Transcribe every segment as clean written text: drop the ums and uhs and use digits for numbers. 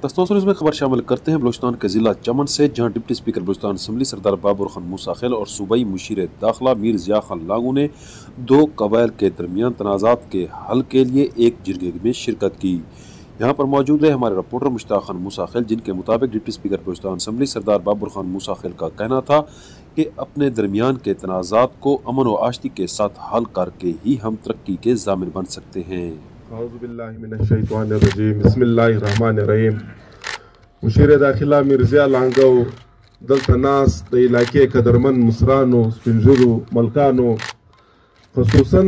दस्तों इसमें खबर शामिल करते हैं बलूचिस्तान के जिला चमन से, जहां डिप्टी स्पीकर बलूचिस्तान असम्बली सरदार बाबर खान मूसा खेल और सूबाई मुशीर दाखिला मीर जिया खान लागू ने दो कबाइल के दरमियान तनाज़ात के हल के लिए एक जिरगे में शिरकत की। यहाँ पर मौजूद रहे हमारे रिपोर्टर मुश्ताक खान मूसा खेल, जिनके मुताबिक डिप्टी स्पीकर बलूचिस्तान असम्बली सरदार बाबर खान मूसा खेल का कहना था कि अपने दरमियान के तनाज़ात को अमन व आश्ती के साथ हल करके ही हम तरक्की के ज़ामिन बन सकते हैं। बिस्मिल्लाहिर्रहमानिर्रहीम। मुशीर दाखिला मीर जिया लांगो दल्ता नास द इलाके कदरमन मुसरानो स्पिंजरू मलकानो खसूसन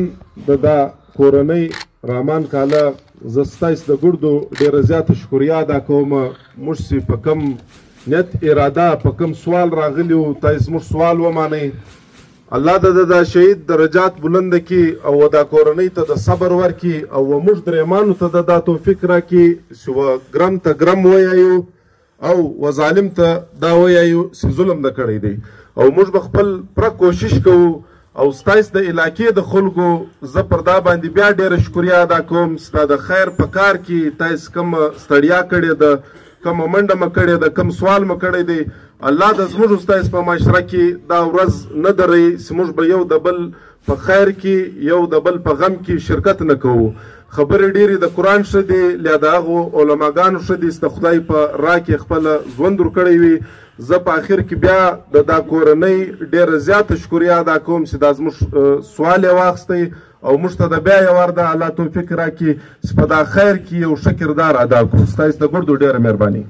दा कोरनई रामान काला जस्ताइस द गुर्दो डेर ज़्यादा शुक्रिया अदा कोम मुझसे पकम नियत इरादा पकम सवाल रागलियो ताइस मुझ सवाल व माने अल्लाह दा शहीद दरजात बुलंद की और दा कोरनई त सबर वर की और मुझ दरेमानु त दा तौफीक रा की सो ग्रम त ग्रम वयायो او وظالم ته دا وایو چې ظلم د کړی دی او موږ خپل پر کوشش کوو او ستایس د علاقې د خلکو زه پر دا باندې بیا ډېره شکریا ادا کوم ستا د خیر په کار کې تاسو کوم ستړیا کړې ده کوم منډه م کړې ده کوم سوال م کړی دی الله د زموږ ستایس په معاشره کې دا ورځ نه دري چې موږ به یو د بل په خیر کې یو د بل په غم کې شرکت نه کوو خبرې ډېرې د قرآن ښه دي له د هغو علماګانو ښه دي چې د خدای په را کې خپله ژوند ورکړی وي زه په آخر کې بیا د دا کورنۍ ډېره زیاته شکریا ادا کوم چې دا زموږ سوال یې واخیستی او موږ ته د بیا یو وار د الله توفیق راکړي چې په دا خیر کې یو ښه کردار ادا کړو ستاسو د ګردو ډېره مهرباني